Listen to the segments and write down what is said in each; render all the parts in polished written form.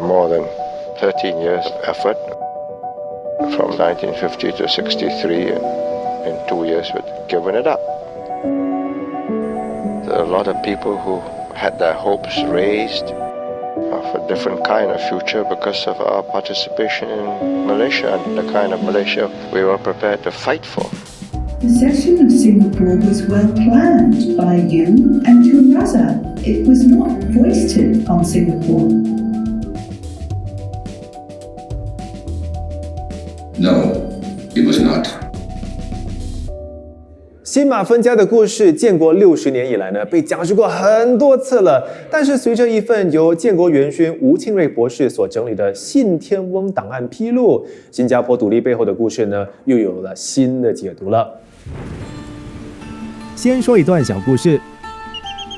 more than 13 years of effort from 1950 to 63, and in 2 years we've given it up. There are a lot of people who had their hopes raised of a different kind of future because of our participation in Malaysia and the kind of Malaysia we were prepared to fight for. The cession of Singapore was well planned by you and Tun Razak. It was not foisted on Singapore. No, it was not. 新马分家的故事，建国60年以来呢，被讲述过很多次了。但是随着一份由建国元勋吴庆瑞博士所整理的信天翁档案披露，新加坡独立背后的故事呢，又有了新的解读了。先说一段小故事。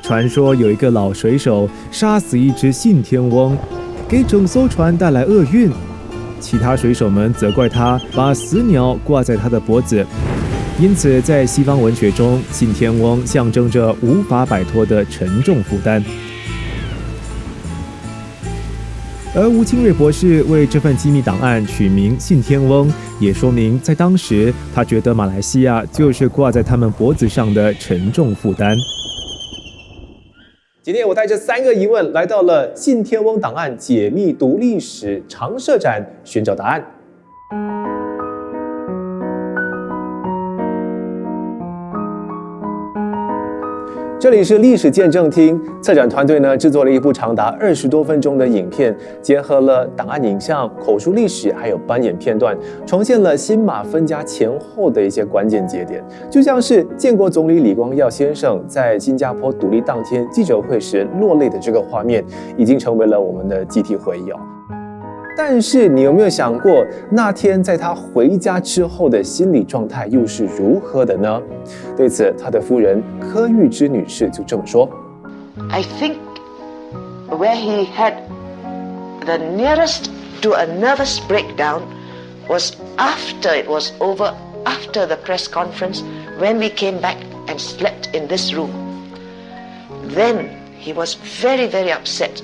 传说有一个老水手杀死一只信天翁，给整艘船带来厄运。其他水手们责怪他把死鸟挂在他的脖子。因此，在西方文学中，信天翁象征着无法摆脱的沉重负担。而吴清瑞博士为这份机密档案取名“信天翁”，也说明在当时，他觉得马来西亚就是挂在他们脖子上的沉重负担。今天我带着3个疑问来到了信天翁档案解密读历史常设展，寻找答案。这里是历史见证厅，策展团队呢制作了一部长达20多分钟的影片，结合了档案影像、口述历史还有斑眼片段，重现了新马分家前后的一些关键节点，就像是建国总理李光耀先生在新加坡独立当天记者会时落泪的这个画面，已经成为了我们的集体回忆哦。但是你有没有想过，那天在他回家之后的心理状态又是如何的呢？对此，他的夫人柯玉芝女士就这么说 I think where he had the nearest to a nervous breakdown was after it was over, after the press conference, when we came back and slept in this room. Then he was very, very upset.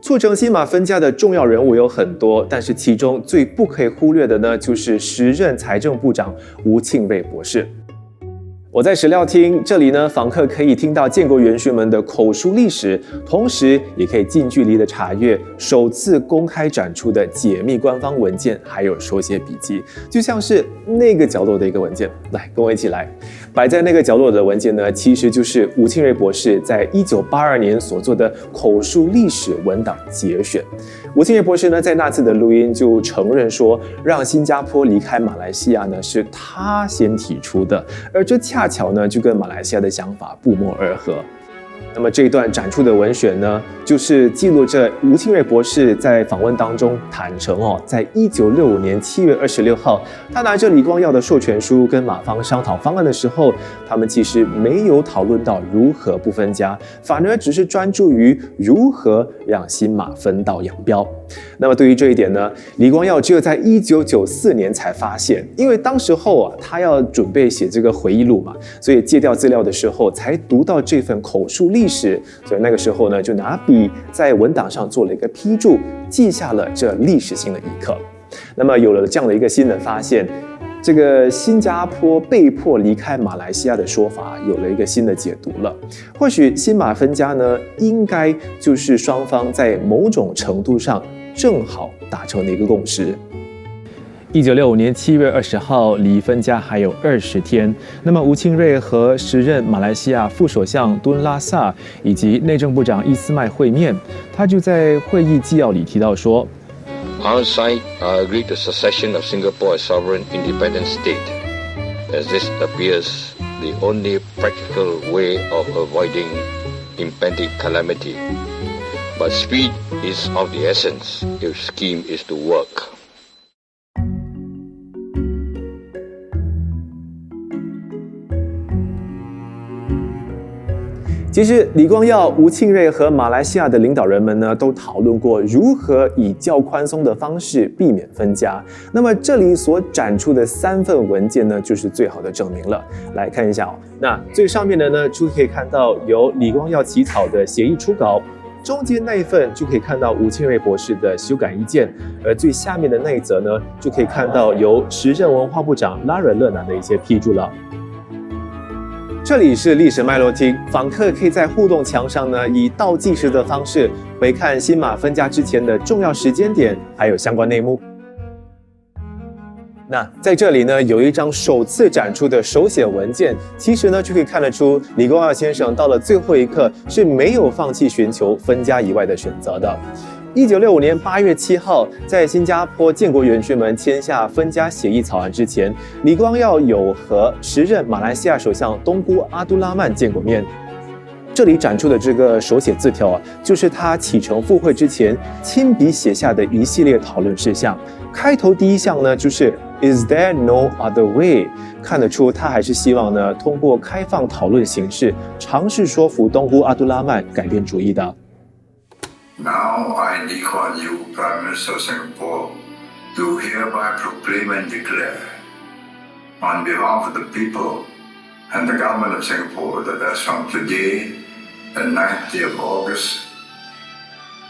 促成新马分家的重要人物有很多，但是其中最不可以忽略的呢，就是时任财政部长吴庆瑞博士。我在史料厅这里呢，访客可以听到建国元勋们的口述历史，同时也可以近距离的查阅首次公开展出的解密官方文件，还有手写笔记，就像是那个角落的一个文件。来，跟我一起来，摆在那个角落的文件呢，其实就是吴庆瑞博士在1982年所做的口述历史文档节选。吴庆瑞博士呢，在那次的录音就承认说，让新加坡离开马来西亚呢，是他先提出的，而这恰巧呢，就跟马来西亚的想法不谋而合。那么这一段展出的文选呢，就是记录着吴庆瑞博士在访问当中坦诚在1965年7月26号，他拿着李光耀的授权书跟马方商讨方案的时候，他们其实没有讨论到如何不分家，反而只是专注于如何让新马分道扬镳。那么对于这一点呢，李光耀只有在1994年才发现，因为当时候他要准备写这个回忆录嘛，所以借调资料的时候才读到这份口述历史，所以那个时候呢，就拿笔在文档上做了一个批注，记下了这历史性的一刻。那么有了这样的一个新的发现，这个新加坡被迫离开马来西亚的说法有了一个新的解读了。或许新马分家呢，应该就是双方在某种程度上正好达成的一个共识。1965年7月20号，离分家还有20天。那么吴庆瑞和时任马来西亚副首相敦拉萨以及内政部长伊斯麦会面，他就在会议纪要里提到说 Our side agreed to secession of Singapore as sovereign independent state, as this appears the only practical way of avoiding impending calamity. But speed is of the essence if scheme is to work. 其实李光耀、吴庆瑞和马来西亚的领导人们呢，都讨论过如何以较宽松的方式避免分家。那么这里所展出的3份文件呢，就是最好的证明了。来看一下哦，那最上面的呢，就可以看到由李光耀起草的协议初稿。中间那一份就可以看到吴庆瑞博士的修改意见，而最下面的那一则呢，就可以看到由时任文化部长拉伦勒南的一些批注了。这里是历史脉络厅，访客可以在互动墙上呢，以倒计时的方式回看新马分家之前的重要时间点，还有相关内幕。那在这里呢，有一张首次展出的手写文件，其实呢就可以看得出李光耀先生到了最后一刻是没有放弃寻求分家以外的选择的。1965年8月7号，在新加坡建国元勋们签下分家协议草案之前，李光耀有和时任马来西亚首相东姑阿都拉曼见过面。这里展出的这个手写字条啊，就是他启程赴会之前亲笔写下的一系列讨论事项。开头第一项呢，就是 Is there no other way？ 看得出他还是希望呢，通过开放讨论形式，尝试说服东姑阿都拉曼改变主意的。Now I, Lee Kuan Yew, Prime Minister of Singapore, do hereby proclaim and declare, on behalf of the people and the government of Singapore, that as from today, the 9th day of August,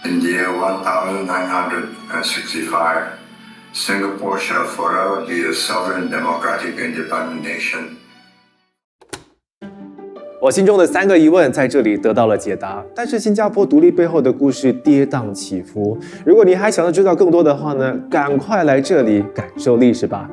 in the year 1965, Singapore shall forever be a sovereign, democratic, independent nation. 我心中的3个疑问在这里得到了解答，但是新加坡独立背后的故事跌宕起伏。如果你还想要知道更多的话呢，赶快来这里感受历史吧。